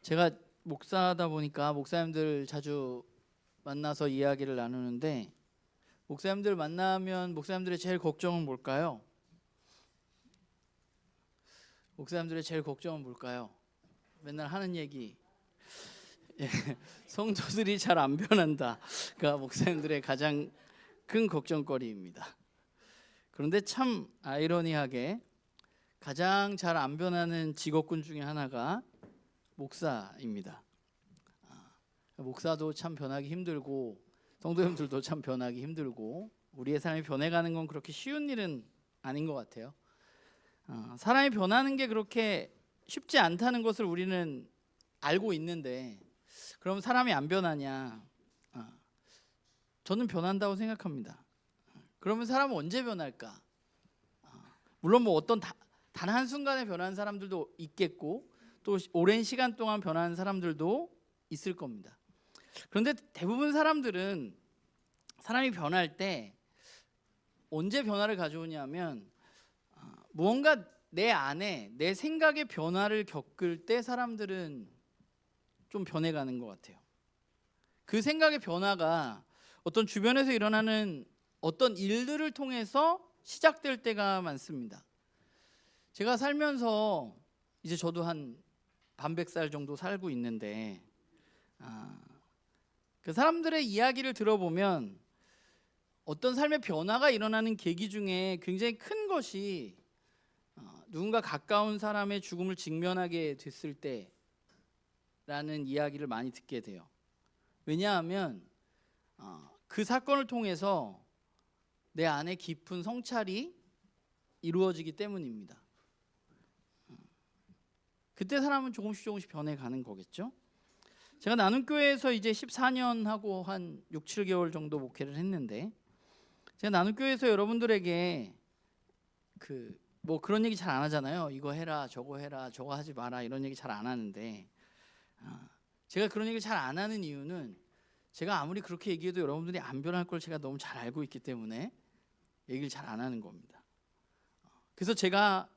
제가 목사다 보니까 목사님들 자주 만나서 이야기를 나누는데, 목사님들 만나면 목사님들의 제일 걱정은 뭘까요? 목사님들의 제일 걱정은 뭘까요? 맨날 하는 얘기, 성도들이 잘 안 변한다가 목사님들의 가장 큰 걱정거리입니다. 그런데 참 아이러니하게 가장 잘 안 변하는 직업군 중에 하나가 목사입니다. 목사도 참 변하기 힘들고, 성도님들도 참 변하기 힘들고, 우리의 삶이 변해가는 건 그렇게 쉬운 일은 아닌 것 같아요. 사람이 변하는 게 그렇게 쉽지 않다는 것을 우리는 알고 있는데, 그럼 사람이 안 변하냐? 저는 변한다고 생각합니다. 그러면 사람은 언제 변할까? 물론 뭐 어떤 단 한순간에 변하는 사람들도 있겠고, 또 오랜 시간 동안 변하는 사람들도 있을 겁니다. 그런데 대부분 사람들은 사람이 변할 때 언제 변화를 가져오냐면, 무언가 내 안에 내 생각의 변화를 겪을 때 사람들은 좀 변해가는 것 같아요. 그 생각의 변화가 어떤 주변에서 일어나는 어떤 일들을 통해서 시작될 때가 많습니다. 제가 살면서 이제 저도 한 반백살 정도 살고 있는데, 그 사람들의 이야기를 들어보면 어떤 삶의 변화가 일어나는 계기 중에 굉장히 큰 것이 누군가 가까운 사람의 죽음을 직면하게 됐을 때라는 이야기를 많이 듣게 돼요. 왜냐하면 그 사건을 통해서 내 안에 깊은 성찰이 이루어지기 때문입니다. 그때 사람은 조금씩 변해가는 거겠죠. 제가 나눔교회에서 이제 14년 하고 한 6, 7개월 정도 목회를 했는데, 제가 나눔교회에서 여러분들에게 뭐 그런 얘기 잘 안 하잖아요. 이거 해라, 저거 해라, 저거 하지 마라, 이런 얘기 잘 안 하는데, 제가 그런 얘기를 잘 안 하는 이유는 제가 아무리 그렇게 얘기해도 여러분들이 안 변할 걸 제가 너무 잘 알고 있기 때문에 얘기를 잘 안 하는 겁니다. 그래서 제가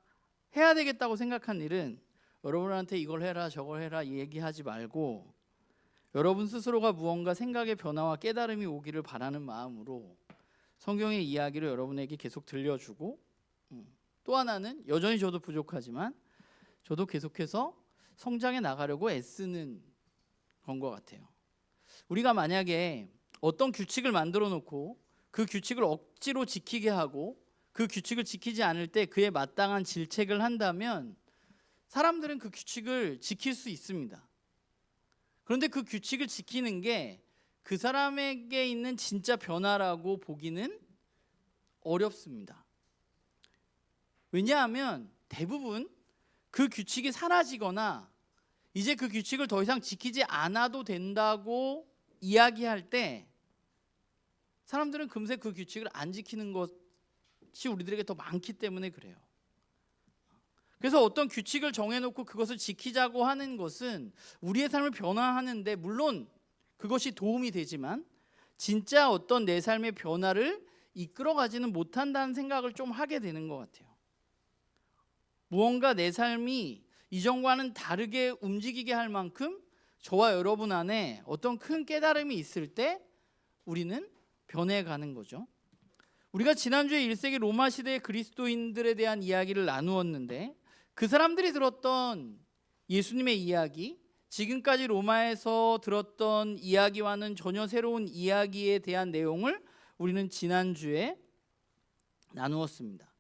해야 되겠다고 생각한 일은 여러분한테 이걸 해라, 저걸 해라 얘기하지 말고, 여러분 스스로가 무언가 생각의 변화와 깨달음이 오기를 바라는 마음으로 성경의 이야기를 여러분에게 계속 들려주고, 또 하나는 여전히 저도 부족하지만 저도 계속해서 성장해 나가려고 애쓰는 건 것 같아요. 우리가 만약에 어떤 규칙을 만들어 놓고 그 규칙을 억지로 지키게 하고 그 규칙을 지키지 않을 때 그에 마땅한 질책을 한다면 사람들은 그 규칙을 지킬 수 있습니다. 그런데 그 규칙을 지키는 게 그 사람에게 있는 진짜 변화라고 보기는 어렵습니다. 왜냐하면 대부분 그 규칙이 사라지거나 이제 그 규칙을 더 이상 지키지 않아도 된다고 이야기할 때 사람들은 금세 그 규칙을 안 지키는 것이 우리들에게 더 많기 때문에 그래요. 그래서 어떤 규칙을 정해놓고 그것을 지키자고 하는 것은 우리의 삶을 변화하는데 물론 그것이 도움이 되지만 진짜 어떤 내 삶의 변화를 이끌어가지는 못한다는 생각을 좀 하게 되는 것 같아요. 무언가 내 삶이 이전과는 다르게 움직이게 할 만큼 저와 여러분 안에 어떤 큰 깨달음이 있을 때 우리는 변해가는 거죠. 우리가 지난주에 1세기 로마 시대의 그리스도인들에 대한 이야기를 나누었는데, 그 사람들이 들었던 예수님의 이야기, 지금까지 로마에서 들었던 이야기와는 전혀 새로운 이야기에 대한 내용을 우리는 지난주에 나누었습니다.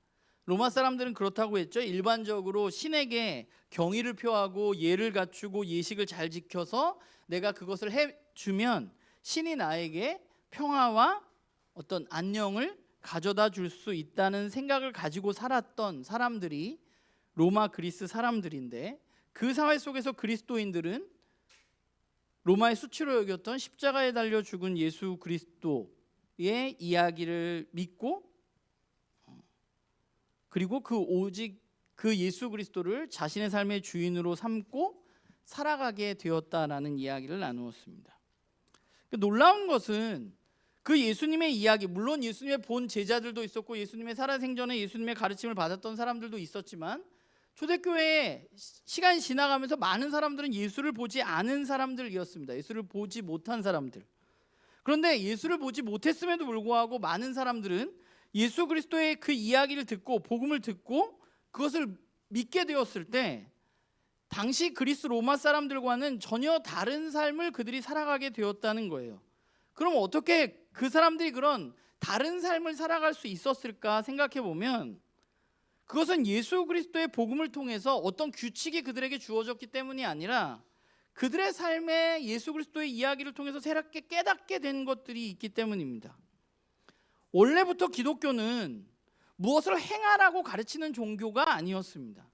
로마 사람들은 그렇다고 했죠. 일반적으로 신에게 경의를 표하고 예를 갖추고 예식을 잘 지켜서 내가 그것을 해주면 신이 나에게 평화와 어떤 안녕을 가져다 줄 수 있다는 생각을 가지고 살았던 사람들이 로마 그리스 사람들인데, 그 사회 속에서 그리스도인들은 로마의 수치로 여겼던 십자가에 달려 죽은 예수 그리스도의 이야기를 믿고, 그리고 오직 그 예수 그리스도를 자신의 삶의 주인으로 삼고 살아가게 되었다라는 이야기를 나누었습니다. 놀라운 것은 그 예수님의 이야기, 물론 예수님의 본 제자들도 있었고 예수님의 살아생전에 예수님의 가르침을 받았던 사람들도 있었지만 초대교회에 시간이 지나가면서 많은 사람들은 예수를 보지 않은 사람들이었습니다. 예수를 보지 못한 사람들. 그런데 예수를 보지 못했음에도 불구하고 많은 사람들은 예수 그리스도의 그 이야기를 듣고 복음을 듣고 그것을 믿게 되었을 때 당시 그리스 로마 사람들과는 전혀 다른 삶을 그들이 살아가게 되었다는 거예요. 그럼 어떻게 그 사람들이 그런 다른 삶을 살아갈 수 있었을까 생각해 보면 그것은 예수 그리스도의 복음을 통해서 어떤 규칙이 그들에게 주어졌기 때문이 아니라 그들의 삶에 예수 그리스도의 이야기를 통해서 새롭게 깨닫게 된 것들이 있기 때문입니다. 원래부터 기독교는 무엇을 행하라고 가르치는 종교가 아니었습니다.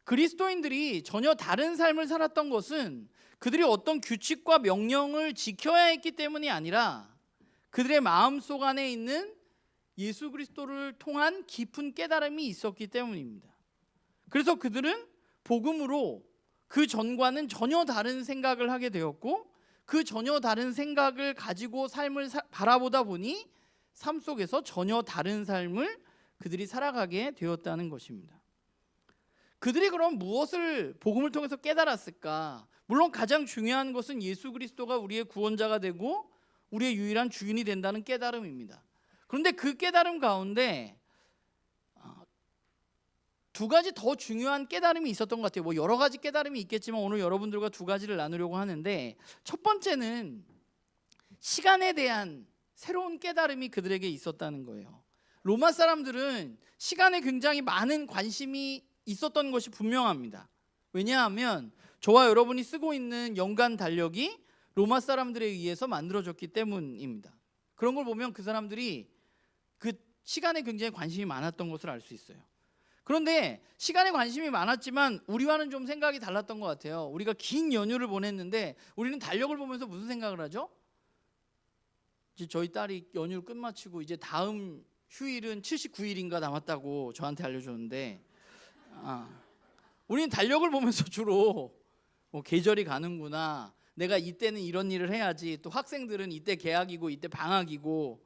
그리스도인들이 전혀 다른 삶을 살았던 것은 그들이 어떤 규칙과 명령을 지켜야 했기 때문이 아니라 그들의 마음속 안에 있는 예수 그리스도를 통한 깊은 깨달음이 있었기 때문입니다. 그래서 그들은 복음으로 그 전과는 전혀 다른 생각을 하게 되었고 그 전혀 다른 생각을 가지고 삶을 바라보다 보니 삶 속에서 전혀 다른 삶을 그들이 살아가게 되었다는 것입니다. 그들이 그럼 무엇을 복음을 통해서 깨달았을까? 물론 가장 중요한 것은 예수 그리스도가 우리의 구원자가 되고 우리의 유일한 주인이 된다는 깨달음입니다. 그런데 그 깨달음 가운데 두 가지 더 중요한 깨달음이 있었던 것 같아요. 뭐 여러 가지 깨달음이 있겠지만 오늘 여러분들과 두 가지를 나누려고 하는데 첫 번째는 시간에 대한 새로운 깨달음이 그들에게 있었다는 거예요. 로마 사람들은 시간에 굉장히 많은 관심이 있었던 것이 분명합니다. 왜냐하면 저와 여러분이 쓰고 있는 연간 달력이 로마 사람들에 의해서 만들어졌기 때문입니다. 그런 걸 보면 그 사람들이 그 시간에 굉장히 관심이 많았던 것을 알 수 있어요. 그런데 시간에 관심이 많았지만 우리와는 좀 생각이 달랐던 것 같아요. 우리가 긴 연휴를 보냈는데 우리는 달력을 보면서 무슨 생각을 하죠? 이제 저희 딸이 연휴를 끝마치고 이제 다음 휴일은 79일인가 남았다고 저한테 알려줬는데 우리는 달력을 보면서 주로 뭐 계절이 가는구나, 내가 이때는 이런 일을 해야지, 또 학생들은 이때 개학이고 이때 방학이고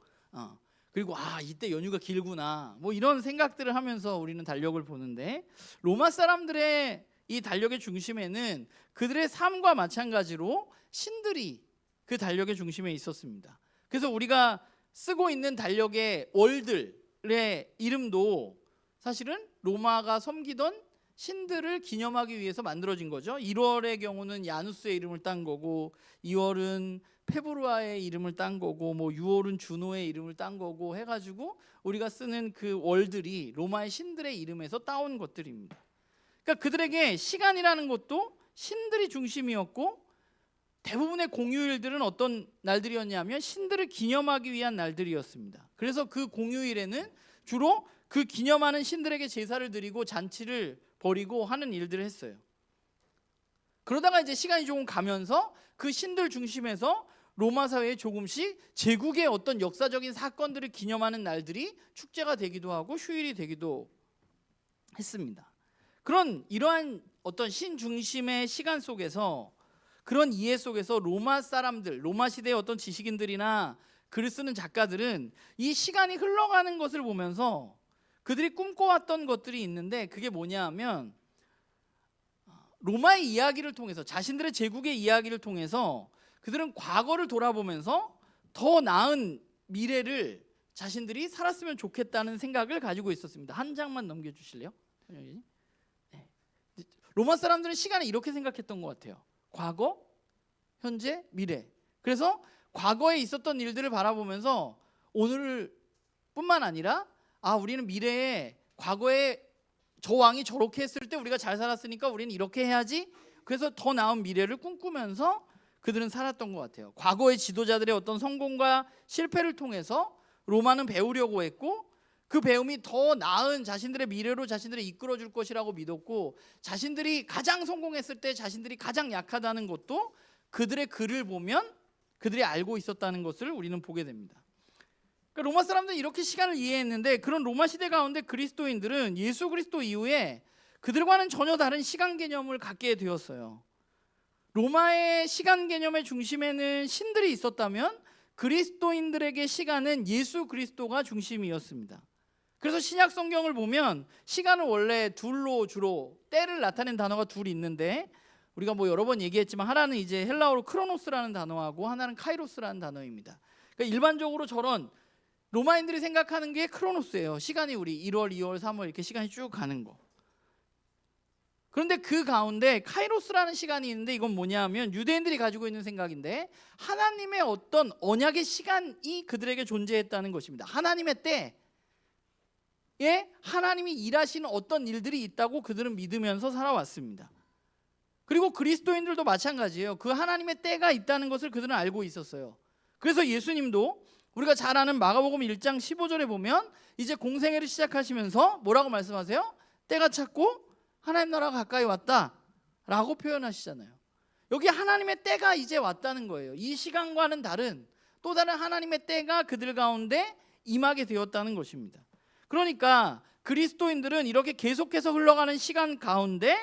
그리고 이때 연휴가 길구나, 뭐 이런 생각들을 하면서 우리는 달력을 보는데 로마 사람들의 이 달력의 중심에는 그들의 삶과 마찬가지로 신들이 그 달력의 중심에 있었습니다. 그래서 우리가 쓰고 있는 달력의 월들의 이름도 사실은 로마가 섬기던 신들을 기념하기 위해서 만들어진 거죠. 1월의 경우는 야누스의 이름을 딴 거고 2월은 페브루아의 이름을 딴 거고 뭐 6월은 주노의 이름을 딴 거고 해가지고 우리가 쓰는 그 월들이 로마의 신들의 이름에서 따온 것들입니다. 그러니까 그들에게 시간이라는 것도 신들이 중심이었고 대부분의 공휴일들은 어떤 날들이었냐면 신들을 기념하기 위한 날들이었습니다. 그래서 그 공휴일에는 주로 그 기념하는 신들에게 제사를 드리고 잔치를 벌이고 하는 일들을 했어요. 그러다가 이제 시간이 조금 가면서 그 신들 중심에서 로마 사회에 조금씩 제국의 어떤 역사적인 사건들을 기념하는 날들이 축제가 되기도 하고 휴일이 되기도 했습니다. 이러한 어떤 신 중심의 시간 속에서 그런 이해 속에서 로마 사람들, 로마 시대의 어떤 지식인들이나 글을 쓰는 작가들은 이 시간이 흘러가는 것을 보면서 그들이 꿈꿔왔던 것들이 있는데 그게 뭐냐 하면 로마의 이야기를 통해서 자신들의 제국의 이야기를 통해서 그들은 과거를 돌아보면서 더 나은 미래를 자신들이 살았으면 좋겠다는 생각을 가지고 있었습니다. 한 장만 넘겨주실래요? 네. 로마 사람들은 시간을 이렇게 생각했던 것 같아요. 과거, 현재, 미래. 그래서 과거에 있었던 일들을 바라보면서 오늘 뿐만 아니라 우리는 미래에 과거에 저 왕이 저렇게 했을 때 우리가 잘 살았으니까 우리는 이렇게 해야지. 그래서 더 나은 미래를 꿈꾸면서 그들은 살았던 것 같아요. 과거의 지도자들의 어떤 성공과 실패를 통해서 로마는 배우려고 했고 그 배움이 더 나은 자신들의 미래로 자신들을 이끌어줄 것이라고 믿었고 자신들이 가장 성공했을 때 자신들이 가장 약하다는 것도 그들의 글을 보면 그들이 알고 있었다는 것을 우리는 보게 됩니다. 그러니까 로마 사람들은 이렇게 시간을 이해했는데 그런 로마 시대 가운데 그리스도인들은 예수 그리스도 이후에 그들과는 전혀 다른 시간 개념을 갖게 되었어요. 로마의 시간 개념의 중심에는 신들이 있었다면 그리스도인들에게 시간은 예수 그리스도가 중심이었습니다. 그래서 신약 성경을 보면 시간을 원래 둘로 주로 때를 나타낸 단어가 둘이 있는데, 우리가 뭐 여러 번 얘기했지만 하나는 이제 헬라어로 크로노스라는 단어하고 하나는 카이로스라는 단어입니다. 그러니까 일반적으로 저런 로마인들이 생각하는 게 크로노스예요. 시간이 우리 1월, 2월, 3월 이렇게 시간이 쭉 가는 거. 그런데 그 가운데 카이로스라는 시간이 있는데, 이건 뭐냐 하면 유대인들이 가지고 있는 생각인데, 하나님의 어떤 언약의 시간이 그들에게 존재했다는 것입니다. 하나님의 때에 하나님이 일하시는 어떤 일들이 있다고 그들은 믿으면서 살아왔습니다. 그리고 그리스도인들도 마찬가지예요. 그 하나님의 때가 있다는 것을 그들은 알고 있었어요. 그래서 예수님도 우리가 잘 아는 마가복음 1장 15절에 보면 이제 공생애를 시작하시면서 뭐라고 말씀하세요? 때가 찼고 하나님 나라가 가까이 왔다 라고 표현하시잖아요. 여기 하나님의 때가 이제 왔다는 거예요. 이 시간과는 다른 또 다른 하나님의 때가 그들 가운데 임하게 되었다는 것입니다. 그러니까 그리스도인들은 이렇게 계속해서 흘러가는 시간 가운데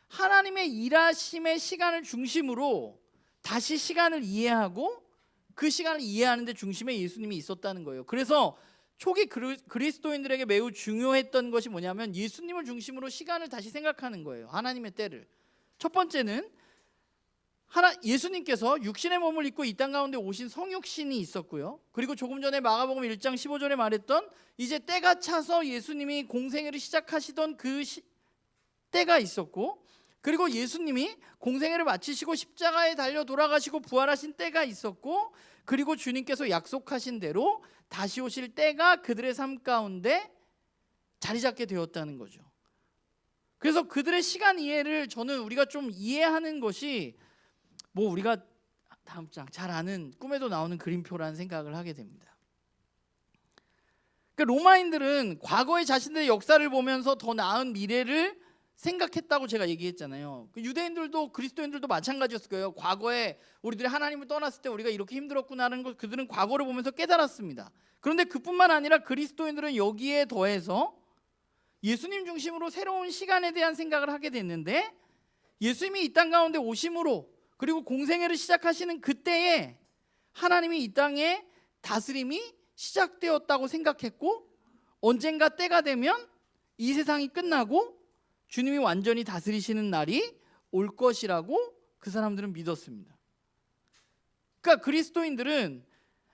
하나님의 일하심의 시간을 중심으로 다시 시간을 이해하고 그 시간을 이해하는 데 중심에 예수님이 있었다는 거예요. 그래서 초기 그리스도인들에게 매우 중요했던 것이 뭐냐면 예수님을 중심으로 시간을 다시 생각하는 거예요. 하나님의 때를. 첫 번째는 예수님께서 육신의 몸을 입고 이 땅 가운데 오신 성육신이 있었고요. 그리고 조금 전에 마가복음 1장 15절에 말했던 이제 때가 차서 예수님이 공생애를 시작하시던 그 때가 있었고, 그리고 예수님이 공생애를 마치시고 십자가에 달려 돌아가시고 부활하신 때가 있었고, 그리고 주님께서 약속하신 대로 다시 오실 때가 그들의 삶 가운데 자리 잡게 되었다는 거죠. 그래서 그들의 시간 이해를 저는 우리가 좀 이해하는 것이 뭐 우리가 다음 장 잘 아는 꿈에도 나오는 그림표라는 생각을 하게 됩니다. 그러니까 로마인들은 과거의 자신들의 역사를 보면서 더 나은 미래를 생각했다고 제가 얘기했잖아요. 유대인들도 그리스도인들도 마찬가지였을 거예요. 과거에 우리들이 하나님을 떠났을 때 우리가 이렇게 힘들었구나라는 걸 그들은 과거를 보면서 깨달았습니다. 그런데 그뿐만 아니라 그리스도인들은 여기에 더해서 예수님 중심으로 새로운 시간에 대한 생각을 하게 됐는데, 예수님이 이 땅 가운데 오심으로 그리고 공생애를 시작하시는 그때에 하나님이 이 땅에 다스림이 시작되었다고 생각했고, 언젠가 때가 되면 이 세상이 끝나고 주님이 완전히 다스리시는 날이 올 것이라고 그 사람들은 믿었습니다. 그러니까 그리스도인들은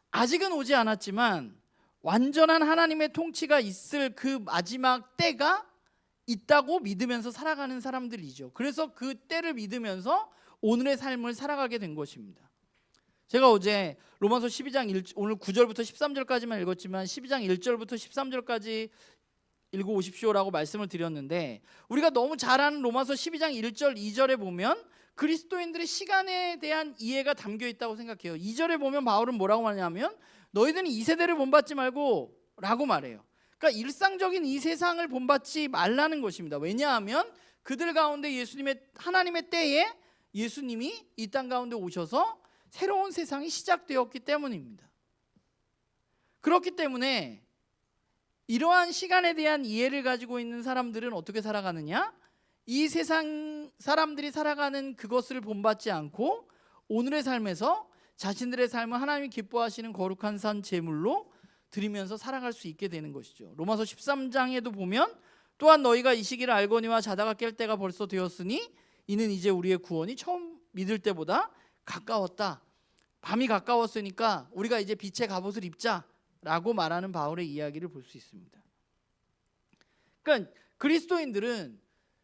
아직은 오지 않았지만 완전한 하나님의 통치가 있을 그 마지막 때가 있다고 믿으면서 살아가는 사람들이죠. 그래서 그 때를 믿으면서 오늘의 삶을 살아가게 된 것입니다. 제가 어제 로마서 12장 오늘 9절부터 13절까지만 읽었지만 12장 1절부터 13절까지 읽어오십시오라고 말씀을 드렸는데, 우리가 너무 잘 아는 로마서 12장 1절 2절에 보면 그리스도인들의 시간에 대한 이해가 담겨 있다고 생각해요. 2절에 보면 바울은 뭐라고 말하냐면 너희들은 이 세대를 본받지 말고 라고 말해요. 그러니까 일상적인 이 세상을 본받지 말라는 것입니다. 왜냐하면 그들 가운데 하나님의 때에 예수님이 이 땅 가운데 오셔서 새로운 세상이 시작되었기 때문입니다. 그렇기 때문에 이러한 시간에 대한 이해를 가지고 있는 사람들은 어떻게 살아가느냐? 이 세상 사람들이 살아가는 그것을 본받지 않고 오늘의 삶에서 자신들의 삶을 하나님이 기뻐하시는 거룩한 산 제물로 드리면서 살아갈 수 있게 되는 것이죠. 로마서 13장에도 보면 또한 너희가 이 시기를 알거니와 자다가 깰 때가 벌써 되었으니 이는 이제 우리의 구원이 처음 믿을 때보다 가까웠다. 밤이 가까웠으니까 우리가 이제 빛의 갑옷을 입자라고 말하는 바울의 이야기를 볼 수 있습니다. 그러니까 그리스도인들은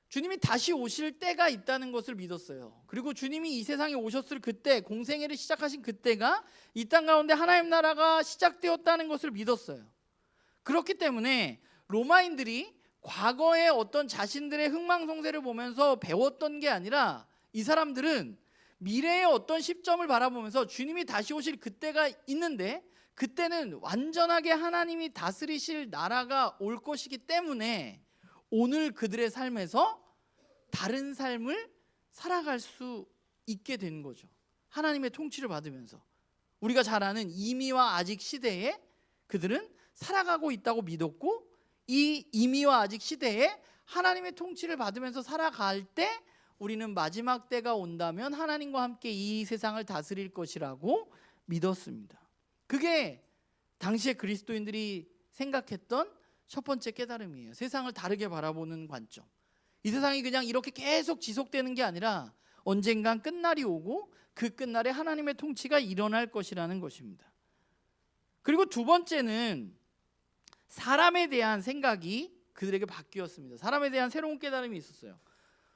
주님이 다시 오실 때가 있다는 것을 믿었어요. 그리고 주님이 이 세상에 오셨을 그때, 공생애를 시작하신 그때가 이 땅 가운데 하나님 나라가 시작되었다는 것을 믿었어요. 그렇기 때문에 로마인들이 과거의 어떤 자신들의 흥망성쇠를 보면서 배웠던 게 아니라 이 사람들은 미래의 어떤 시점을 바라보면서 주님이 다시 오실 그때가 있는데 그때는 완전하게 하나님이 다스리실 나라가 올 것이기 때문에 오늘 그들의 삶에서 다른 삶을 살아갈 수 있게 된 거죠. 하나님의 통치를 받으면서 우리가 잘 아는 이미와 아직 시대에 그들은 살아가고 있다고 믿었고, 이 이미와 아직 시대에 하나님의 통치를 받으면서 살아갈 때 우리는 마지막 때가 온다면 하나님과 함께 이 세상을 다스릴 것이라고 믿었습니다. 그게 당시에 그리스도인들이 생각했던 첫 번째 깨달음이에요. 세상을 다르게 바라보는 관점. 이 세상이 그냥 이렇게 계속 지속되는 게 아니라 언젠간 끝날이 오고 그 끝날에 하나님의 통치가 일어날 것이라는 것입니다. 그리고 두 번째는 사람에 대한 생각이 그들에게 바뀌었습니다. 사람에 대한 새로운 깨달음이 있었어요.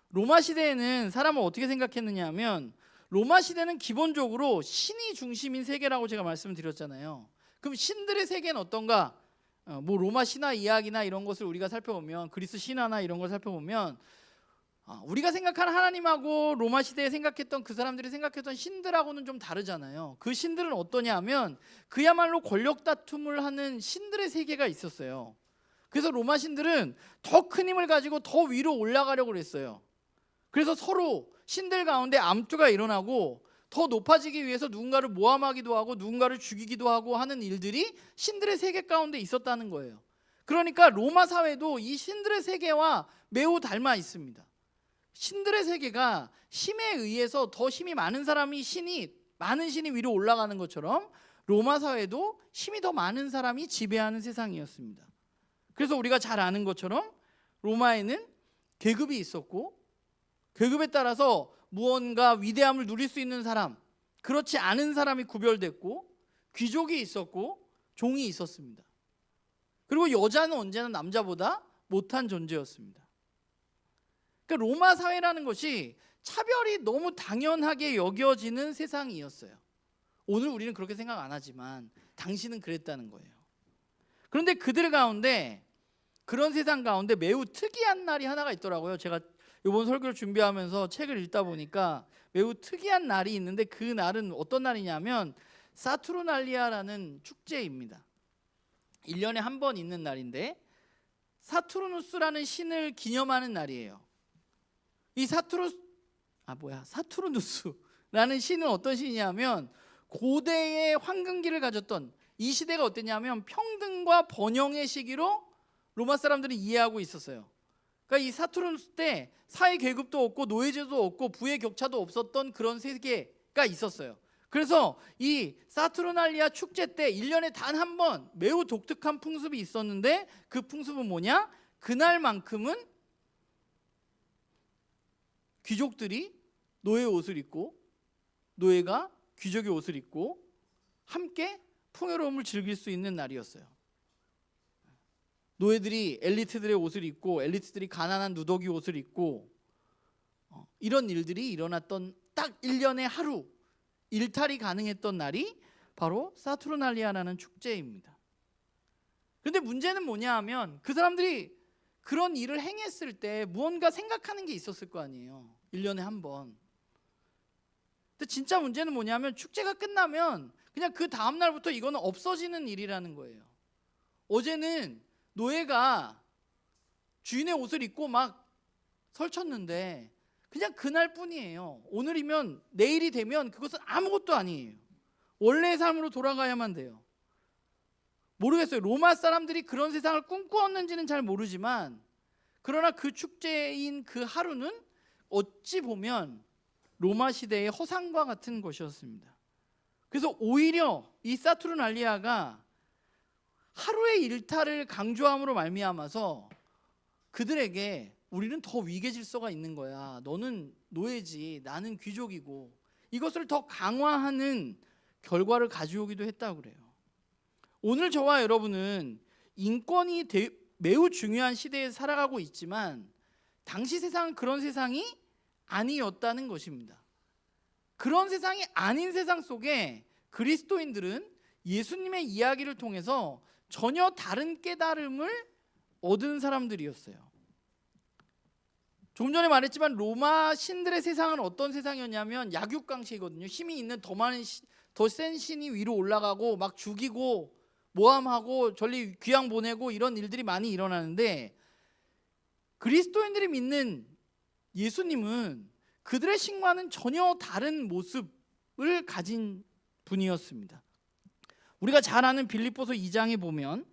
로마 시대에는 사람을 어떻게 생각했느냐 하면, 로마 시대는 기본적으로 신이 중심인 세계라고 제가 말씀드렸잖아요. 그럼 신들의 세계는 어떤가? 뭐 로마 신화 이야기나 이런 것을 우리가 살펴보면, 그리스 신화나 이런 걸 살펴보면 우리가 생각하는 하나님하고 로마 시대에 생각했던 그 사람들이 생각했던 신들하고는 좀 다르잖아요. 그 신들은 어떠냐 하면 그야말로 권력 다툼을 하는 신들의 세계가 있었어요. 그래서 로마 신들은 더 큰 힘을 가지고 더 위로 올라가려고 그랬어요. 그래서 서로 신들 가운데 암투가 일어나고 더 높아지기 위해서 누군가를 모함하기도 하고 누군가를 죽이기도 하고 하는 일들이 신들의 세계 가운데 있었다는 거예요. 그러니까 로마 사회도 이 신들의 세계와 매우 닮아 있습니다. 신들의 세계가 힘에 의해서 더 힘이 많은 사람이 많은 신이 위로 올라가는 것처럼 로마 사회도 힘이 더 많은 사람이 지배하는 세상이었습니다. 그래서 우리가 잘 아는 것처럼 로마에는 계급이 있었고, 계급에 따라서 무언가 위대함을 누릴 수 있는 사람, 그렇지 않은 사람이 구별됐고, 귀족이 있었고 종이 있었습니다. 그리고 여자는 언제나 남자보다 못한 존재였습니다. 그러니까 로마 사회라는 것이 차별이 너무 당연하게 여겨지는 세상이었어요. 오늘 우리는 그렇게 생각 안 하지만 당시는 그랬다는 거예요. 그런데 그들 가운데, 그런 세상 가운데 매우 특이한 날이 하나가 있더라고요. 제가 이번 설교를 준비하면서 책을 읽다 보니까 매우 특이한 날이 있는데, 그 날은 어떤 날이냐면 사투르날리아라는 축제입니다. 1년에 한 번 있는 날인데 사투르누스라는 신을 기념하는 날이에요. 이 사투르누스라는 신은 어떤 신이냐면, 고대의 황금기를 가졌던, 이 시대가 어땠냐면 평등과 번영의 시기로 로마 사람들이 이해하고 있었어요. 그러니까 이 사투르누스 때 사회 계급도 없고 노예제도 없고 부의 격차도 없었던 그런 세계가 있었어요. 그래서 이 사투르날리아 축제 때 1년에 단 한 번 매우 독특한 풍습이 있었는데, 그 풍습은 뭐냐? 그날만큼은 귀족들이 노예 옷을 입고 노예가 귀족의 옷을 입고 함께 풍요로움을 즐길 수 있는 날이었어요. 노예들이 엘리트들의 옷을 입고 엘리트들이 가난한 누더기 옷을 입고 이런 일들이 일어났던 딱 1년에 하루 일탈이 가능했던 날이 바로 사투르날리아라는 축제입니다. 그런데 문제는 뭐냐 하면, 그 사람들이 그런 일을 행했을 때 무언가 생각하는 게 있었을 거 아니에요. 1년에 한 번. 근데 진짜 문제는 뭐냐면, 축제가 끝나면 그냥 그 다음 날부터 이거는 없어지는 일이라는 거예요. 어제는 노예가 주인의 옷을 입고 막 설쳤는데 그냥 그날뿐이에요. 오늘이면 내일이 되면 그것은 아무것도 아니에요. 원래의 삶으로 돌아가야만 돼요. 모르겠어요. 로마 사람들이 그런 세상을 꿈꾸었는지는 잘 모르지만, 그러나 그 축제인 그 하루는 어찌 보면 로마 시대의 허상과 같은 것이었습니다. 그래서 오히려 이 사투르날리아가 하루의 일탈을 강조함으로 말미암아서 그들에게 우리는 더 위계 질서가 있는 거야, 너는 노예지 나는 귀족이고, 이것을 더 강화하는 결과를 가져오기도 했다고 그래요. 오늘 저와 여러분은 인권이 매우 중요한 시대에 살아가고 있지만, 당시 세상은 그런 세상이 아니었다는 것입니다. 그런 세상이 아닌 세상 속에 그리스도인들은 예수님의 이야기를 통해서 전혀 다른 깨달음을 얻은 사람들이었어요. 조금 전에 말했지만 로마 신들의 세상은 어떤 세상이었냐면 약육강식이거든요. 힘이 있는 더 센 신이 위로 올라가고 막 죽이고 모함하고 전리 귀양 보내고 이런 일들이 많이 일어나는데, 그리스도인들이 믿는 예수님은 그들의 신과는 전혀 다른 모습을 가진 분이었습니다. 우리가 잘 아는 빌립보서 2장에 보면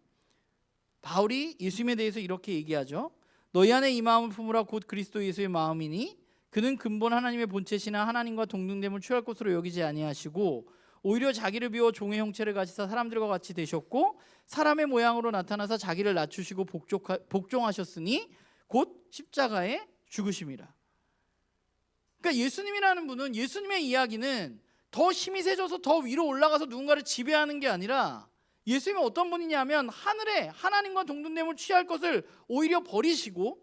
바울이 예수님에 대해서 이렇게 얘기하죠. 너희 안에 이 마음을 품으라 곧 그리스도 예수의 마음이니 그는 근본 하나님의 본체시나 하나님과 동등됨을 취할 것으로 여기지 아니하시고 오히려 자기를 비워 종의 형체를 가지사 사람들과 같이 되셨고 사람의 모양으로 나타나사 자기를 낮추시고 복종하셨으니 곧 십자가에 죽으심이라. 그러니까 예수님이라는 분은, 예수님의 이야기는 더 힘이 세져서 더 위로 올라가서 누군가를 지배하는 게 아니라 예수님은 어떤 분이냐면 하늘에 하나님과 동등됨을 취할 것을 오히려 버리시고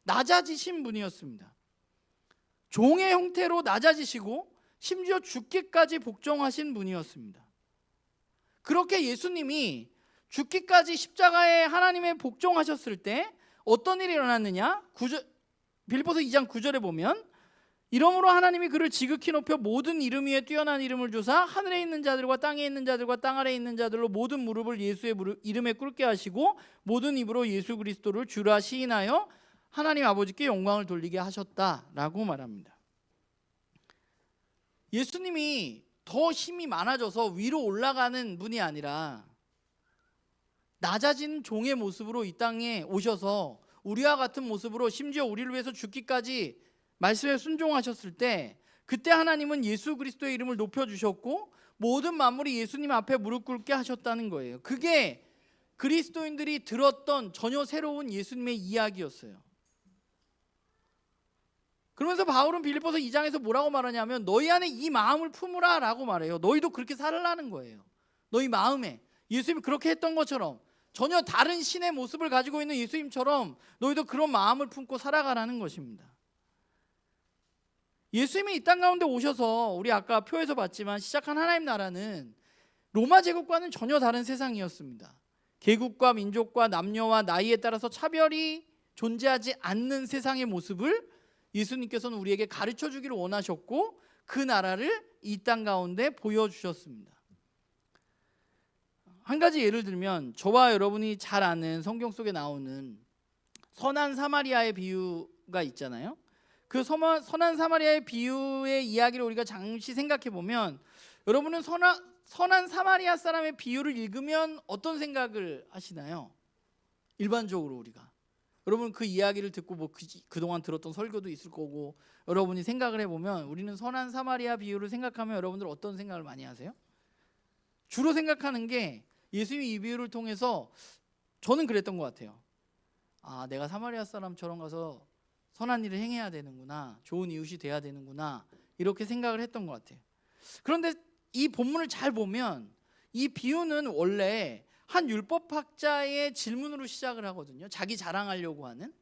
낮아지신 분이었습니다. 종의 형태로 낮아지시고 심지어 죽기까지 복종하신 분이었습니다. 그렇게 예수님이 죽기까지 십자가에 하나님의 복종하셨을 때 어떤 일이 일어났느냐? 빌립보서 2장 9절에 보면 이러므로 하나님이 그를 지극히 높여 모든 이름 위에 뛰어난 이름을 주사 하늘에 있는 자들과 땅에 있는 자들과 땅 아래에 있는 자들로 모든 무릎을 예수의 이름에 꿇게 하시고 모든 입으로 예수 그리스도를 주라 시인하여 하나님 아버지께 영광을 돌리게 하셨다라고 말합니다. 예수님이 더 힘이 많아져서 위로 올라가는 분이 아니라 낮아진 종의 모습으로 이 땅에 오셔서 우리와 같은 모습으로 심지어 우리를 위해서 죽기까지 말씀에 순종하셨을 때 그때 하나님은 예수 그리스도의 이름을 높여주셨고 모든 만물이 예수님 앞에 무릎 꿇게 하셨다는 거예요. 그게 그리스도인들이 들었던 전혀 새로운 예수님의 이야기였어요. 그러면서 바울은 빌립보서 2장에서 뭐라고 말하냐면 너희 안에 이 마음을 품으라 라고 말해요. 너희도 그렇게 살라는 거예요. 너희 마음에 예수님이 그렇게 했던 것처럼 전혀 다른 신의 모습을 가지고 있는 예수님처럼 너희도 그런 마음을 품고 살아가라는 것입니다. 예수님이 이 땅 가운데 오셔서 우리 아까 표에서 봤지만 시작한 하나님 나라는 로마 제국과는 전혀 다른 세상이었습니다. 계급과 민족과 남녀와 나이에 따라서 차별이 존재하지 않는 세상의 모습을 예수님께서는 우리에게 가르쳐 주기를 원하셨고 그 나라를 이 땅 가운데 보여주셨습니다. 한 가지 예를 들면 저와 여러분이 잘 아는 성경 속에 나오는 선한 사마리아의 비유가 있잖아요. 그 선한 사마리아의 비유의 이야기를 우리가 잠시 생각해 보면 여러분은 선한 사마리아 사람의 비유를 읽으면 어떤 생각을 하시나요? 일반적으로 우리가 여러분 그 이야기를 듣고 뭐 그동안 들었던 설교도 있을 거고 여러분이 생각을 해보면 우리는 선한 사마리아 비유를 생각하면 여러분들 어떤 생각을 많이 하세요? 주로 생각하는 게 예수님이 이 비유를 통해서 저는 그랬던 것 같아요. 아, 내가 사마리아 사람처럼 가서 선한 일을 행해야 되는구나, 좋은 이웃이 돼야 되는구나 이렇게 생각을 했던 것 같아요. 그런데 이 본문을 잘 보면 이 비유는 원래 한 율법학자의 질문으로 시작을 하거든요. 자기 자랑하려고 하는,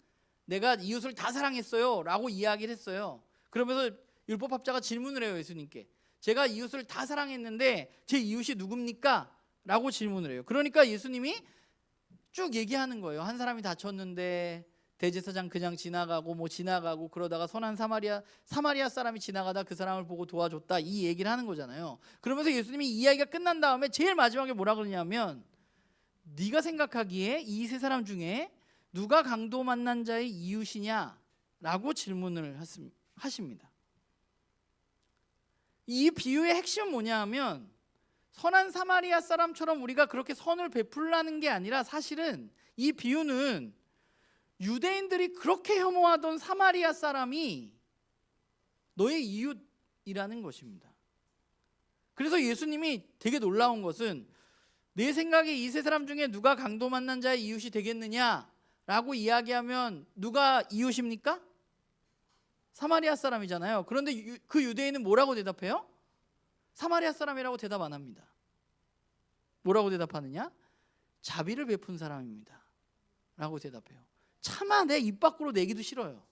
내가 이웃을 다 사랑했어요 라고 이야기를 했어요. 그러면서 율법학자가 질문을 해요. 예수님께 제가 이웃을 다 사랑했는데 제 이웃이 누굽니까? 라고 질문을 해요. 그러니까 예수님이 쭉 얘기하는 거예요. 한 사람이 다쳤는데 대제사장 그냥 지나가고 그러다가 선한 사마리아 사람이 지나가다 그 사람을 보고 도와줬다 이 얘기를 하는 거잖아요. 그러면서 예수님이 이 이야기가 끝난 다음에 제일 마지막에 뭐라 그러냐면 네가 생각하기에 이 세 사람 중에 누가 강도 만난 자의 이웃이냐? 라고 질문을 하십니다. 이 비유의 핵심은 뭐냐 하면 선한 사마리아 사람처럼 우리가 그렇게 선을 베풀라는 게 아니라 사실은 이 비유는 유대인들이 그렇게 혐오하던 사마리아 사람이 너의 이웃이라는 것입니다. 그래서 예수님이 되게 놀라운 것은 내 생각에 이 세 사람 중에 누가 강도 만난 자의 이웃이 되겠느냐라고 이야기하면 누가 이웃입니까? 사마리아 사람이잖아요. 그런데 그 유대인은 뭐라고 대답해요? 사마리아 사람이라고 대답 안 합니다. 뭐라고 대답하느냐? 자비를 베푼 사람입니다 라고 대답해요. 차마 내 입 밖으로 내기도 싫어요.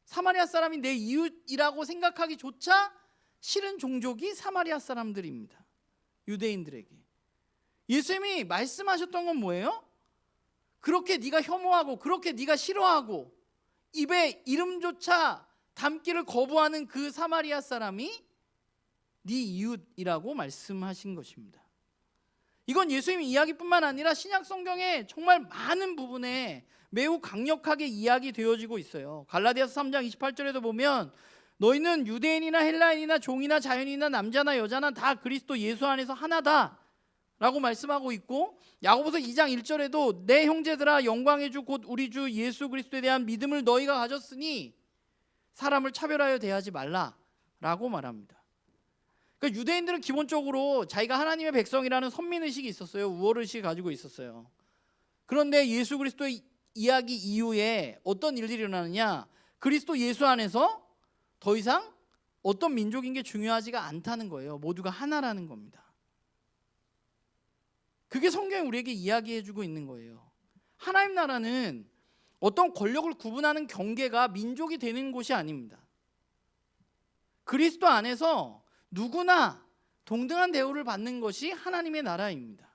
사마리아 사람이 내 이웃이라고 생각하기조차 싫은 종족이 사마리아 사람들입니다. 유대인들에게. 예수님이 말씀하셨던 건 뭐예요? 그렇게 네가 혐오하고 그렇게 네가 싫어하고 입에 이름조차 담기를 거부하는 그 사마리아 사람이 네 이웃이라고 말씀하신 것입니다. 이건 예수님의 이야기뿐만 아니라 신약 성경의 정말 많은 부분에 매우 강력하게 이야기되어지고 있어요. 갈라디아서 3장 28절에도 보면 너희는 유대인이나 헬라인이나 종이나 자연이나 남자나 여자나 다 그리스도 예수 안에서 하나다 라고 말씀하고 있고, 야고보서 2장 1절에도 내 형제들아 영광의 주 곧 우리 주 예수 그리스도에 대한 믿음을 너희가 가졌으니 사람을 차별하여 대하지 말라 라고 말합니다. 그러니까 유대인들은 기본적으로 자기가 하나님의 백성이라는 선민의식이 있었어요. 우월의식을 가지고 있었어요. 그런데 예수 그리스도의 이야기 이후에 어떤 일들이 일어나느냐, 그리스도 예수 안에서 더 이상 어떤 민족인 게 중요하지가 않다는 거예요. 모두가 하나라는 겁니다. 그게 성경이 우리에게 이야기해주고 있는 거예요. 하나님 나라는 어떤 권력을 구분하는 경계가 민족이 되는 곳이 아닙니다. 그리스도 안에서 누구나 동등한 대우를 받는 것이 하나님의 나라입니다.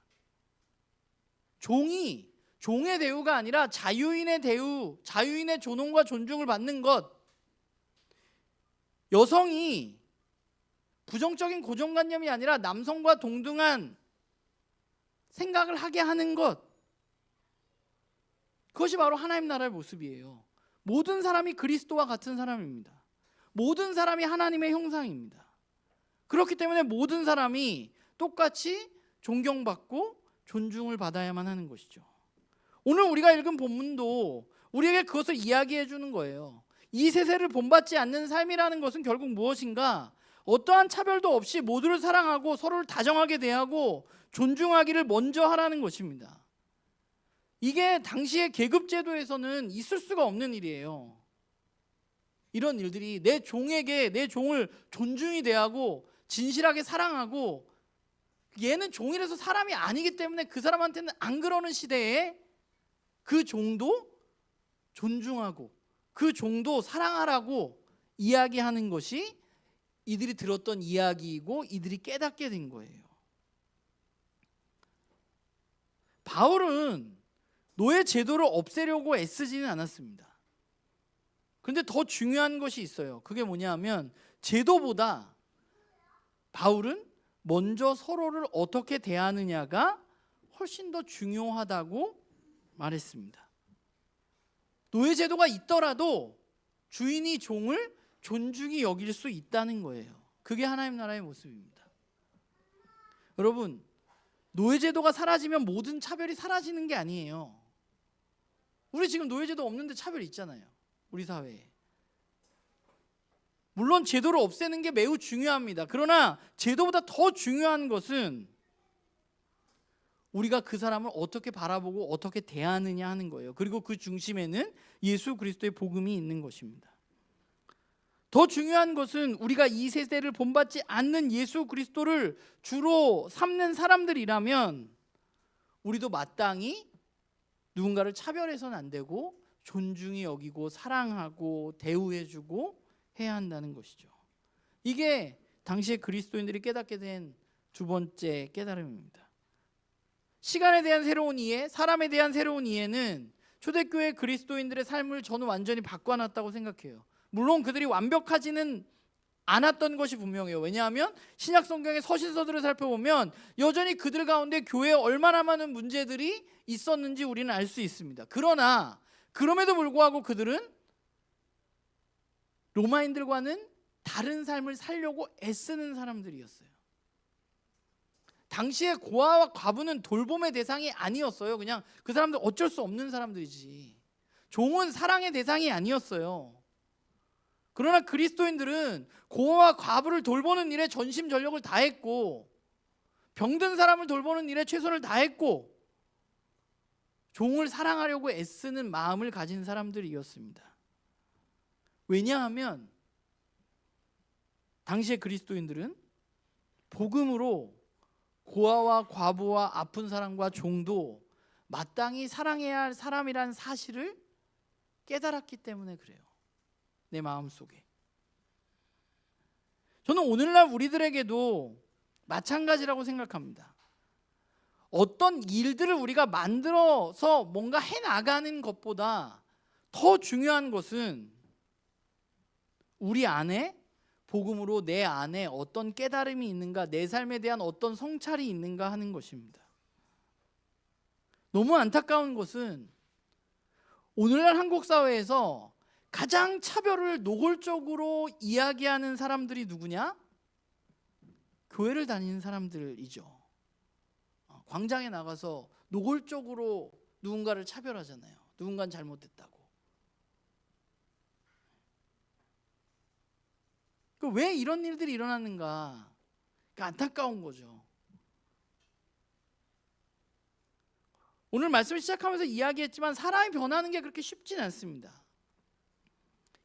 종의 대우가 아니라 자유인의 대우, 자유인의 존엄과 존중을 받는 것, 여성이 부정적인 고정관념이 아니라 남성과 동등한 생각을 하게 하는 것, 그것이 바로 하나님 나라의 모습이에요. 모든 사람이 그리스도와 같은 사람입니다. 모든 사람이 하나님의 형상입니다. 그렇기 때문에 모든 사람이 똑같이 존경받고 존중을 받아야만 하는 것이죠. 오늘 우리가 읽은 본문도 우리에게 그것을 이야기해 주는 거예요. 이 세세를 본받지 않는 삶이라는 것은 결국 무엇인가? 어떠한 차별도 없이 모두를 사랑하고 서로를 다정하게 대하고 존중하기를 먼저 하라는 것입니다. 이게 당시의 계급제도에서는 있을 수가 없는 일이에요. 이런 일들이 내 종에게 내 종을 존중히 대하고 진실하게 사랑하고, 얘는 종이라서 사람이 아니기 때문에 그 사람한테는 안 그러는 시대에 그 종도 존중하고 그 종도 사랑하라고 이야기하는 것이 이들이 들었던 이야기이고 이들이 깨닫게 된 거예요. 바울은 노예 제도를 없애려고 애쓰지는 않았습니다. 그런데 더 중요한 것이 있어요. 그게 뭐냐면 제도보다 바울은 먼저 서로를 어떻게 대하느냐가 훨씬 더 중요하다고 말했습니다. 노예 제도가 있더라도 주인이 종을 존중히 여길 수 있다는 거예요. 그게 하나님 나라의 모습입니다. 여러분, 노예 제도가 사라지면 모든 차별이 사라지는 게 아니에요. 우리 지금 노예 제도 없는데 차별이 있잖아요. 우리 사회에. 물론 제도를 없애는 게 매우 중요합니다. 그러나 제도보다 더 중요한 것은 우리가 그 사람을 어떻게 바라보고 어떻게 대하느냐 하는 거예요. 그리고 그 중심에는 예수 그리스도의 복음이 있는 것입니다. 더 중요한 것은 우리가 이 세대를 본받지 않는 예수 그리스도를 주로 삼는 사람들이라면 우리도 마땅히 누군가를 차별해서는 안 되고 존중히 여기고 사랑하고 대우해주고 해야 한다는 것이죠. 이게 당시에 그리스도인들이 깨닫게 된 두 번째 깨달음입니다. 시간에 대한 새로운 이해, 사람에 대한 새로운 이해는 초대교회 그리스도인들의 삶을 저는 완전히 바꿔놨다고 생각해요. 물론 그들이 완벽하지는 않았던 것이 분명해요. 왜냐하면 신약 성경의 서신서들을 살펴보면 여전히 그들 가운데 교회에 얼마나 많은 문제들이 있었는지 우리는 알 수 있습니다. 그러나 그럼에도 불구하고 그들은 로마인들과는 다른 삶을 살려고 애쓰는 사람들이었어요. 당시에 고아와 과부는 돌봄의 대상이 아니었어요. 그냥 그 사람들 어쩔 수 없는 사람들이지. 종은 사랑의 대상이 아니었어요. 그러나 그리스도인들은 고아와 과부를 돌보는 일에 전심전력을 다했고, 병든 사람을 돌보는 일에 최선을 다했고, 종을 사랑하려고 애쓰는 마음을 가진 사람들이었습니다. 왜냐하면 당시의 그리스도인들은 복음으로 고아와 과부와 아픈 사람과 종도 마땅히 사랑해야 할 사람이라는 사실을 깨달았기 때문에 그래요. 내 마음속에. 저는 오늘날 우리들에게도 마찬가지라고 생각합니다. 어떤 일들을 우리가 만들어서 뭔가 해나가는 것보다 더 중요한 것은 우리 안에 복음으로 내 안에 어떤 깨달음이 있는가, 내 삶에 대한 어떤 성찰이 있는가 하는 것입니다. 너무 안타까운 것은 오늘날 한국 사회에서 가장 차별을 노골적으로 이야기하는 사람들이 누구냐? 교회를 다니는 사람들이죠. 광장에 나가서 노골적으로 누군가를 차별하잖아요. 누군가는 잘못됐다고. 왜 이런 일들이 일어나는가? 안타까운 거죠. 오늘 말씀을 시작하면서 이야기했지만 사람이 변하는 게 그렇게 쉽지는 않습니다.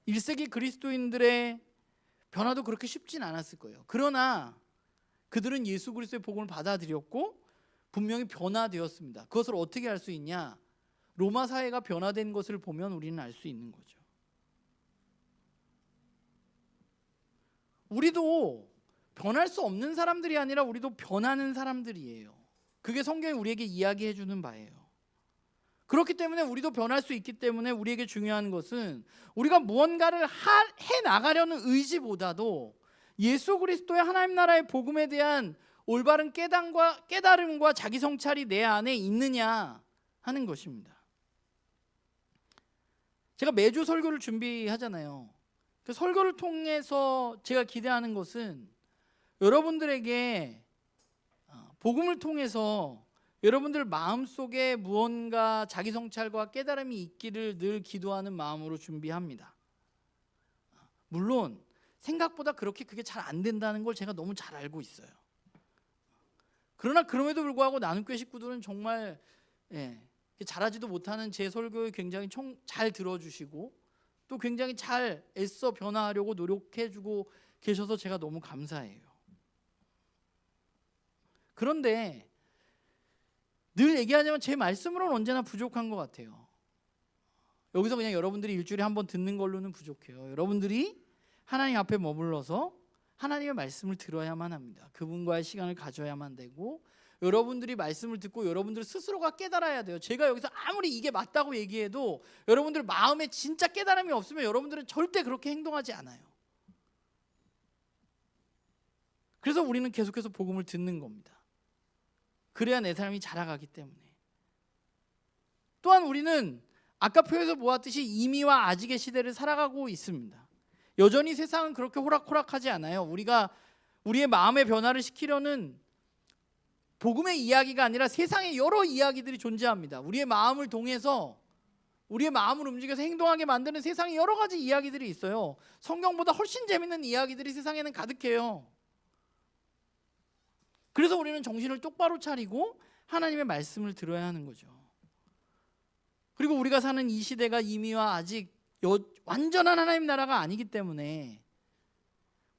1세기 그리스도인들의 변화도 그렇게 쉽진 않았을 거예요. 그러나 그들은 예수 그리스도의 복음을 받아들였고 분명히 변화되었습니다. 그것을 어떻게 알 수 있냐? 로마 사회가 변화된 것을 보면 우리는 알 수 있는 거죠. 우리도 변할 수 없는 사람들이 아니라 우리도 변하는 사람들이에요. 그게 성경이 우리에게 이야기해 주는 바예요. 그렇기 때문에 우리도 변할 수 있기 때문에 우리에게 중요한 것은 우리가 무언가를 해 나가려는 의지보다도 예수 그리스도의 하나님 나라의 복음에 대한 올바른 깨달음과 자기 성찰이 내 안에 있느냐 하는 것입니다. 제가 매주 설교를 준비하잖아요. 그 설교를 통해서 제가 기대하는 것은 여러분들에게 복음을 통해서 여러분들 마음속에 무언가 자기 성찰과 깨달음이 있기를 늘 기도하는 마음으로 준비합니다. 물론 생각보다 그렇게 그게 잘 안 된다는 걸 제가 너무 잘 알고 있어요. 그러나 그럼에도 불구하고 나눔교회 식구들은 정말 잘하지도 못하는 제 설교에 굉장히 잘 들어주시고 또 굉장히 잘 애써 변화하려고 노력해주고 계셔서 제가 너무 감사해요. 그런데 늘 얘기하자면 제 말씀으로는 언제나 부족한 것 같아요. 여기서 그냥 여러분들이 일주일에 한 번 듣는 걸로는 부족해요. 여러분들이 하나님 앞에 머물러서 하나님의 말씀을 들어야만 합니다. 그분과의 시간을 가져야만 되고 여러분들이 말씀을 듣고 여러분들 스스로가 깨달아야 돼요. 제가 여기서 아무리 이게 맞다고 얘기해도 여러분들 마음에 진짜 깨달음이 없으면 여러분들은 절대 그렇게 행동하지 않아요. 그래서 우리는 계속해서 복음을 듣는 겁니다. 그래야 내 삶이 자라가기 때문에. 또한 우리는 아까 표에서 보았듯이 이미와 아직의 시대를 살아가고 있습니다. 여전히 세상은 그렇게 호락호락하지 않아요. 우리가 우리의 마음의 변화를 시키려는 복음의 이야기가 아니라 세상의 여러 이야기들이 존재합니다. 우리의 마음을 통해서 우리의 마음을 움직여서 행동하게 만드는 세상의 여러 가지 이야기들이 있어요. 성경보다 훨씬 재밌는 이야기들이 세상에는 가득해요. 그래서 우리는 정신을 똑바로 차리고 하나님의 말씀을 들어야 하는 거죠. 그리고 우리가 사는 이 시대가 이미와 아직 완전한 하나님 나라가 아니기 때문에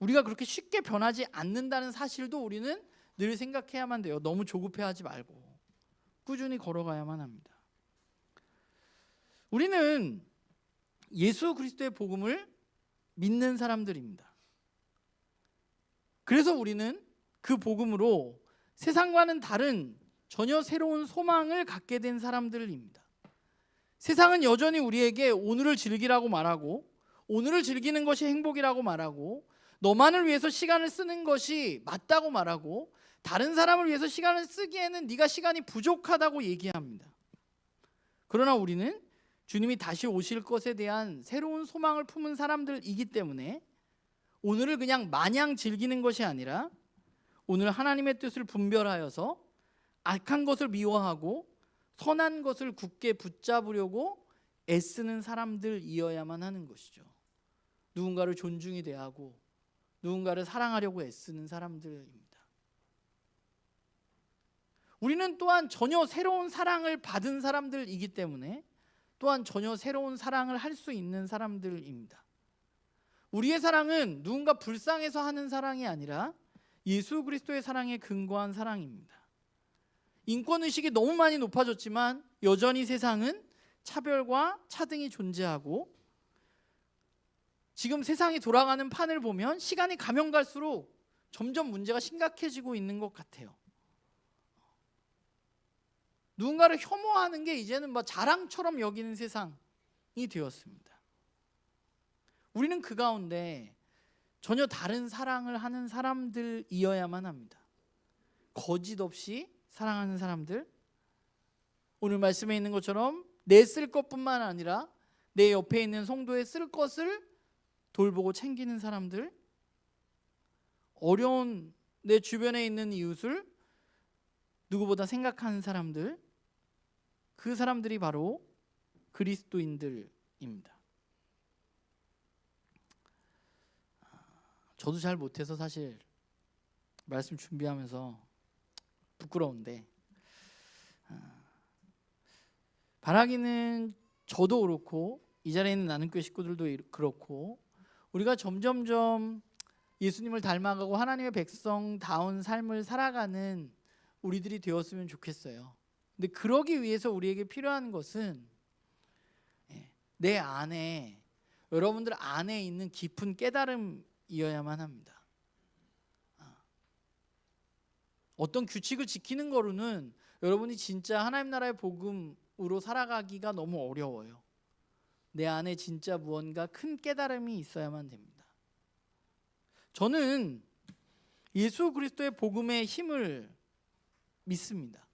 우리가 그렇게 쉽게 변하지 않는다는 사실도 우리는 늘 생각해야만 돼요. 너무 조급해하지 말고 꾸준히 걸어가야만 합니다. 우리는 예수 그리스도의 복음을 믿는 사람들입니다. 그래서 우리는 그 복음으로 세상과는 다른 전혀 새로운 소망을 갖게 된 사람들입니다. 세상은 여전히 우리에게 오늘을 즐기라고 말하고 오늘을 즐기는 것이 행복이라고 말하고 너만을 위해서 시간을 쓰는 것이 맞다고 말하고 다른 사람을 위해서 시간을 쓰기에는 네가 시간이 부족하다고 얘기합니다. 그러나 우리는 주님이 다시 오실 것에 대한 새로운 소망을 품은 사람들이기 때문에 오늘을 그냥 마냥 즐기는 것이 아니라 오늘 하나님의 뜻을 분별하여서 악한 것을 미워하고 선한 것을 굳게 붙잡으려고 애쓰는 사람들이어야만 하는 것이죠. 누군가를 존중히 대하고 누군가를 사랑하려고 애쓰는 사람들입니다. 우리는 또한 전혀 새로운 사랑을 받은 사람들이기 때문에 또한 전혀 새로운 사랑을 할 수 있는 사람들입니다. 우리의 사랑은 누군가 불쌍해서 하는 사랑이 아니라 예수 그리스도의 사랑에 근거한 사랑입니다. 인권의식이 너무 많이 높아졌지만 여전히 세상은 차별과 차등이 존재하고 지금 세상이 돌아가는 판을 보면 시간이 가면 갈수록 점점 문제가 심각해지고 있는 것 같아요. 누군가를 혐오하는 게 이제는 자랑처럼 여기는 세상이 되었습니다. 우리는 그 가운데 전혀 다른 사랑을 하는 사람들이어야만 합니다. 거짓 없이 사랑하는 사람들, 오늘 말씀에 있는 것처럼 내 쓸 것뿐만 아니라 내 옆에 있는 성도의 쓸 것을 돌보고 챙기는 사람들, 어려운 내 주변에 있는 이웃을 누구보다 생각하는 사람들, 그 사람들이 바로 그리스도인들입니다. 저도 잘 못해서 사실 말씀 준비하면서 부끄러운데, 바라기는 저도 그렇고 이 자리에 있는 나눔교회 식구들도 그렇고 우리가 점점점 예수님을 닮아가고 하나님의 백성다운 삶을 살아가는 우리들이 되었으면 좋겠어요. 근데 그러기 위해서 우리에게 필요한 것은 내 안에, 여러분들 안에 있는 깊은 깨달음이어야만 합니다. 어떤 규칙을 지키는 거로는 여러분이 진짜 하나님 나라의 복음으로 살아가기가 너무 어려워요. 내 안에 진짜 무언가 큰 깨달음이 있어야만 됩니다. 저는 예수 그리스도의 복음의 힘을 믿습니다.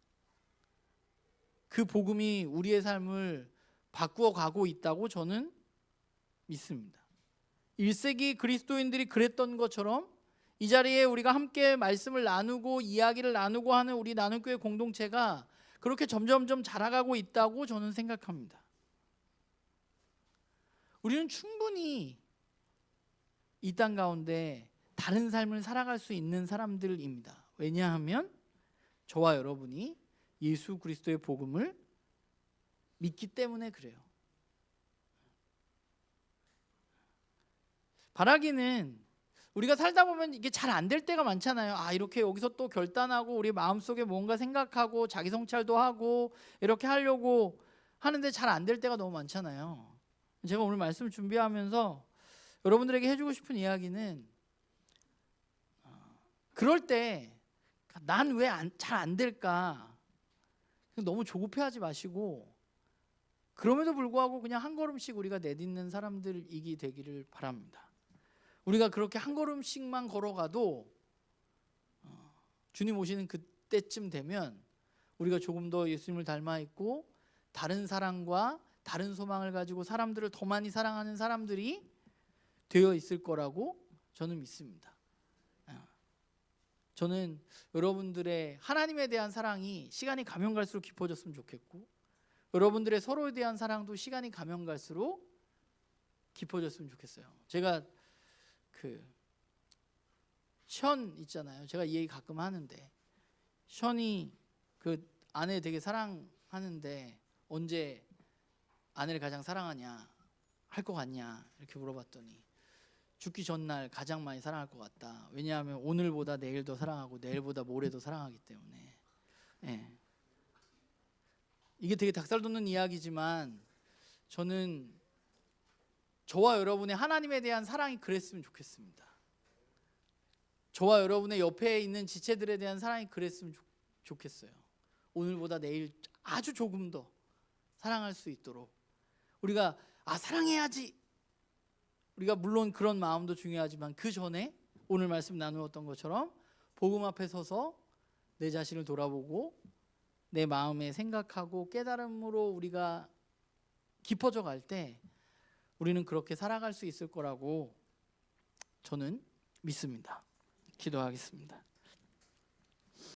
그 복음이 우리의 삶을 바꾸어 가고 있다고 저는 믿습니다. 1세기 그리스도인들이 그랬던 것처럼 이 자리에 우리가 함께 말씀을 나누고 이야기를 나누고 하는 우리 나눔교회 공동체가 그렇게 점점점 자라가고 있다고 저는 생각합니다. 우리는 충분히 이 땅 가운데 다른 삶을 살아갈 수 있는 사람들입니다. 왜냐하면 저와 여러분이 예수 그리스도의 복음을 믿기 때문에 그래요. 바라기는 우리가 살다 보면 이게 잘 안 될 때가 많잖아요. 이렇게 여기서 또 결단하고 우리 마음속에 뭔가 생각하고 자기 성찰도 하고 이렇게 하려고 하는데 잘 안 될 때가 너무 많잖아요. 제가 오늘 말씀을 준비하면서 여러분들에게 해주고 싶은 이야기는, 그럴 때 난 왜 잘 안 될까 너무 조급해하지 마시고, 그럼에도 불구하고 그냥 한 걸음씩 우리가 내딛는 사람들이기 되기를 바랍니다. 우리가 그렇게 한 걸음씩만 걸어가도 주님 오시는 그때쯤 되면 우리가 조금 더 예수님을 닮아 있고 다른 사랑과 다른 소망을 가지고 사람들을 더 많이 사랑하는 사람들이 되어 있을 거라고 저는 믿습니다. 저는 여러분들의 하나님에 대한 사랑이 시간이 가면 갈수록 깊어졌으면 좋겠고, 여러분들의 서로에 대한 사랑도 시간이 가면 갈수록 깊어졌으면 좋겠어요. 제가 션 있잖아요. 제가 이 얘기 가끔 하는데, 션이 그 아내 되게 사랑하는데 언제 아내를 가장 사랑하냐, 할 것 같냐 이렇게 물어봤더니 죽기 전날 가장 많이 사랑할 것 같다. 왜냐하면 오늘보다 내일 더 사랑하고 내일보다 모레 더 사랑하기 때문에. 이게 되게 닭살 돋는 이야기지만 저는 저와 여러분의 하나님에 대한 사랑이 그랬으면 좋겠습니다. 저와 여러분의 옆에 있는 지체들에 대한 사랑이 그랬으면 좋겠어요. 오늘보다 내일 아주 조금 더 사랑할 수 있도록 우리가 사랑해야지, 우리가 물론 그런 마음도 중요하지만 그 전에 오늘 말씀 나누었던 것처럼 복음 앞에 서서 내 자신을 돌아보고 내 마음에 생각하고 깨달음으로 우리가 깊어져 갈 때 우리는 그렇게 살아갈 수 있을 거라고 저는 믿습니다. 기도하겠습니다.